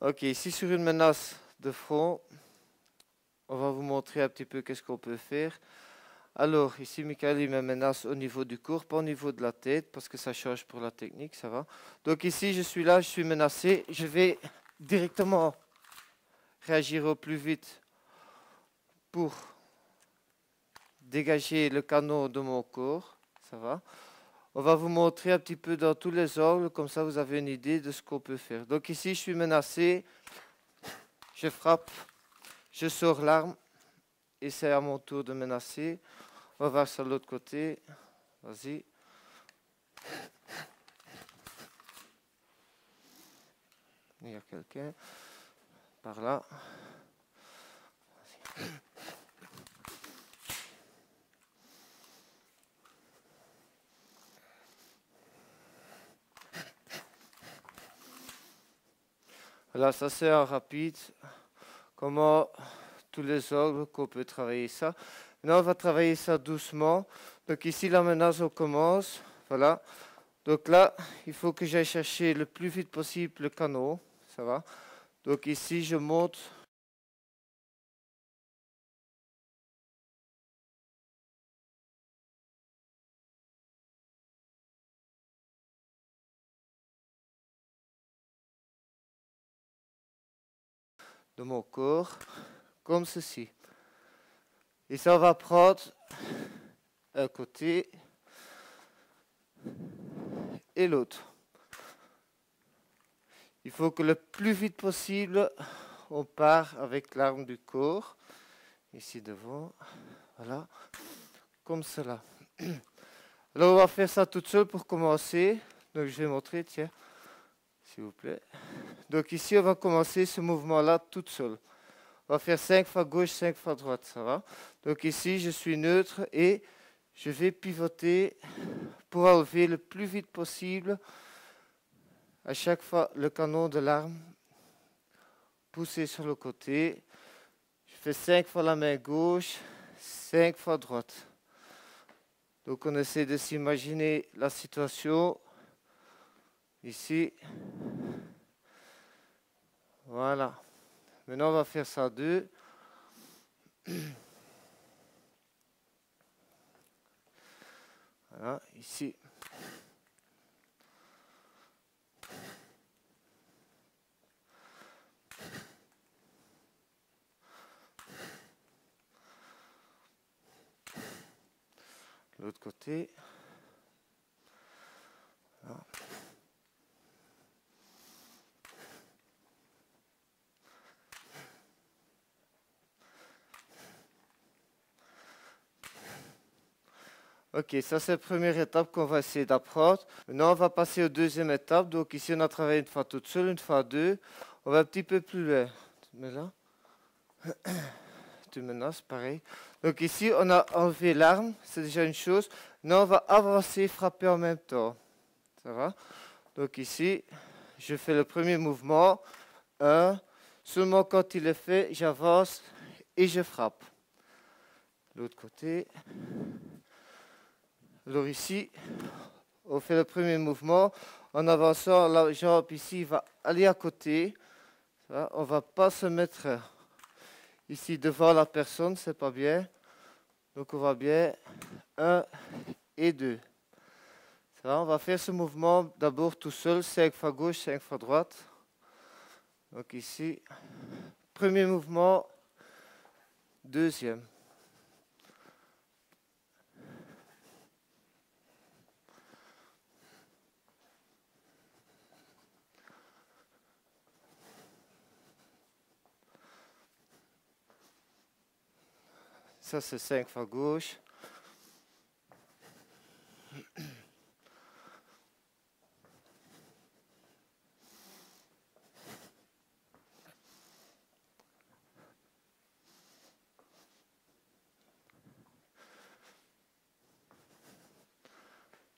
Ok, ici sur une menace de front, on va vous montrer un petit peu qu'est-ce qu'on peut faire. Alors, ici, Michael, il me menace au niveau du corps, pas au niveau de la tête, parce que ça change pour la technique, ça va. Donc ici, je suis là, je suis menacé. Je vais directement réagir au plus vite pour dégager le canon de mon corps, ça va. On va vous montrer un petit peu dans tous les angles, comme ça vous avez une idée de ce qu'on peut faire. Donc ici, je suis menacé, je frappe, je sors l'arme, et c'est à mon tour de menacer. On va voir sur l'autre côté, vas-y. Il y a quelqu'un par là. Voilà, ça c'est un rapide. Comment tous les angles qu'on peut travailler ça. Maintenant, on va travailler ça doucement. Donc ici, la menace, on commence. Voilà. Donc là, il faut que j'aille chercher le plus vite possible le canon. Ça va. Donc ici, je monte. De mon corps, comme ceci. Et ça va prendre un côté et l'autre. Il faut que le plus vite possible, on part avec l'arme du corps. Ici devant, voilà, comme cela. Alors on va faire ça toute seule pour commencer. Donc je vais montrer, tiens, s'il vous plaît. Donc ici on va commencer ce mouvement-là toute seule. On va faire 5 fois gauche, 5 fois droite, ça va. Donc ici je suis neutre et je vais pivoter pour enlever le plus vite possible à chaque fois le canon de l'arme. Pousser sur le côté. Je fais 5 fois la main gauche, 5 fois droite. Donc on essaie de s'imaginer la situation. Ici. Voilà. Maintenant on va faire ça à deux. Voilà, ici. L'autre côté. Voilà. Ok, ça c'est la première étape qu'on va essayer d'apprendre. Maintenant on va passer aux deuxième étape. Donc ici on a travaillé une fois toute seule, une fois deux. On va un petit peu plus loin. Tu mets là. Tu menaces, pareil. Donc ici on a enlevé l'arme, c'est déjà une chose. Maintenant on va avancer, frapper en même temps. Ça va? Donc ici, je fais le premier mouvement. Seulement quand il est fait, j'avance et je frappe. L'autre côté. Alors ici, on fait le premier mouvement. En avançant, la jambe ici va aller à côté. Ça, on ne va pas se mettre ici devant la personne, c'est pas bien. Donc on va bien. 1 et 2. Ça va, on va faire ce mouvement d'abord tout seul, 5 fois gauche, 5 fois droite. Donc ici, premier mouvement, deuxième. Ça c'est 5 fois gauche.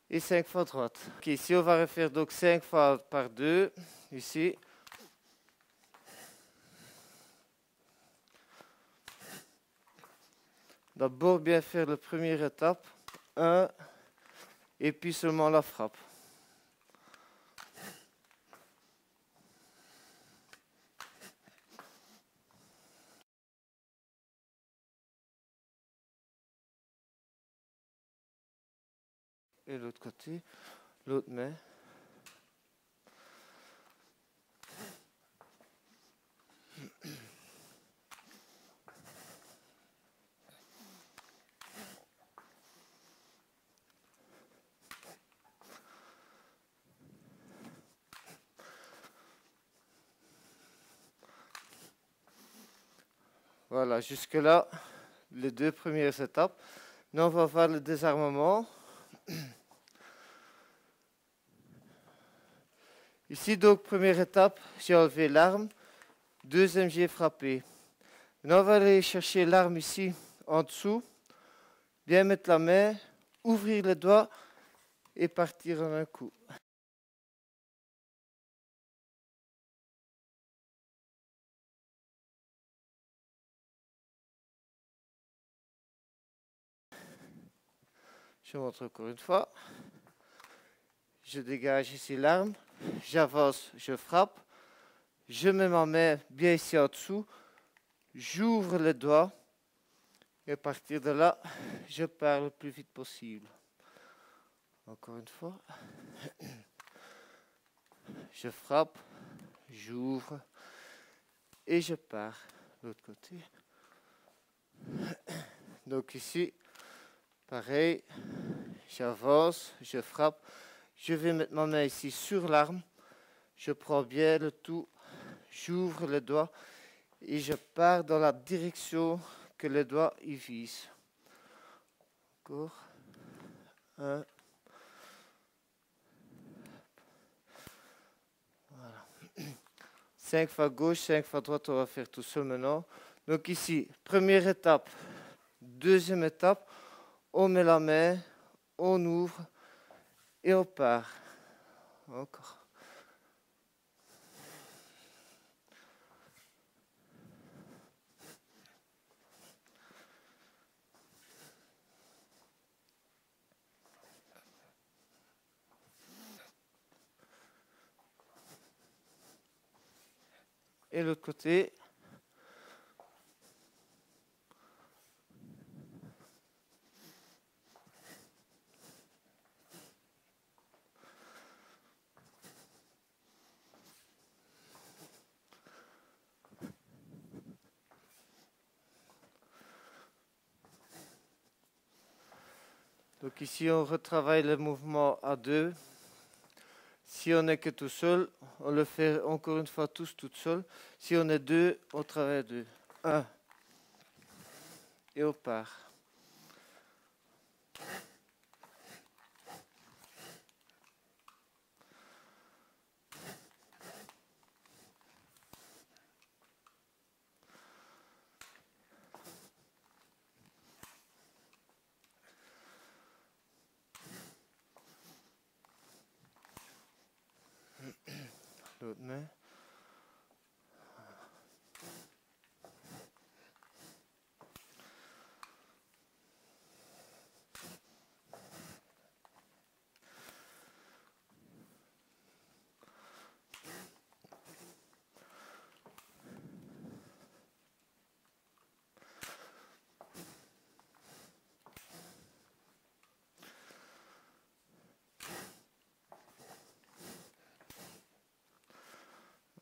Et 5 fois droite. Ok, ici on va refaire donc 5 fois par 2. Ici. D'abord bien faire la première étape. 1. Et puis seulement la frappe. Et l'autre côté, l'autre main. Voilà, jusque-là, les deux premières étapes. Maintenant, on va faire le désarmement. Ici, donc, première étape, j'ai enlevé l'arme. Deuxième, j'ai frappé. Maintenant, on va aller chercher l'arme ici, en dessous. Bien mettre la main, ouvrir les doigts et partir en un coup. Je montre encore une fois. Je dégage ici l'arme. J'avance, je frappe. Je mets ma main bien ici en dessous. J'ouvre les doigts. Et à partir de là, je pars le plus vite possible. Encore une fois. Je frappe. J'ouvre. Et je pars de l'autre côté. Donc ici, pareil. J'avance, je frappe. Je vais mettre ma main ici sur l'arme. Je prends bien le tout. J'ouvre les doigts. Et je pars dans la direction que les doigts y visent. Encore. 1. Voilà. 5 fois gauche, 5 fois droite, on va faire tout seul maintenant. Donc ici, première étape. Deuxième étape, on met la main, on ouvre et on part. Encore. Et l'autre côté. Donc ici, on retravaille le mouvement à deux. Si on n'est que tout seul, on le fait encore une fois tous tout seul. Si on est deux, on travaille à deux. 1. Et on part. L'autre main.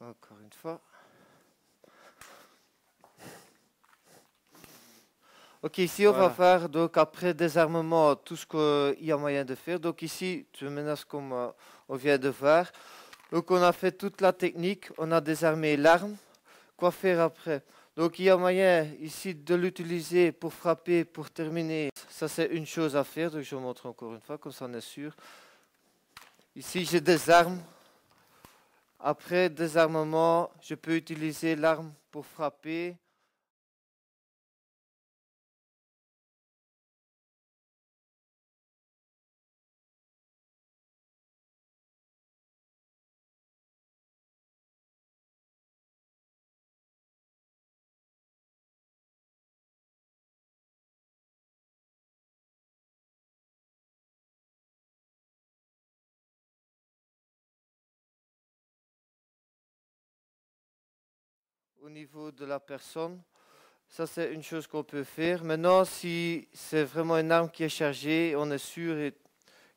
Encore une fois. Ok, ici on va faire, donc après désarmement, tout ce qu'il y a moyen de faire. Donc ici, tu menaces comme on vient de voir. Donc on a fait toute la technique, on a désarmé l'arme. Quoi faire après? Donc il y a moyen ici de l'utiliser pour frapper, pour terminer. Ça c'est une chose à faire, donc je vous montre encore une fois, comme ça on est sûr. Ici je désarme. Après désarmement, je peux utiliser l'arme pour frapper. Au niveau de la personne, ça c'est une chose qu'on peut faire. Maintenant, si c'est vraiment une arme qui est chargée, on est sûr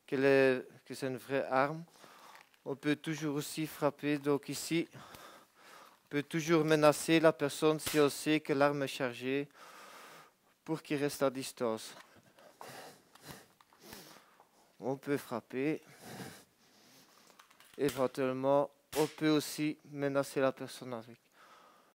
que c'est une vraie arme. On peut toujours aussi frapper. Donc ici, on peut toujours menacer la personne si on sait que l'arme est chargée pour qu'il reste à distance. On peut frapper. Éventuellement, on peut aussi menacer la personne avec.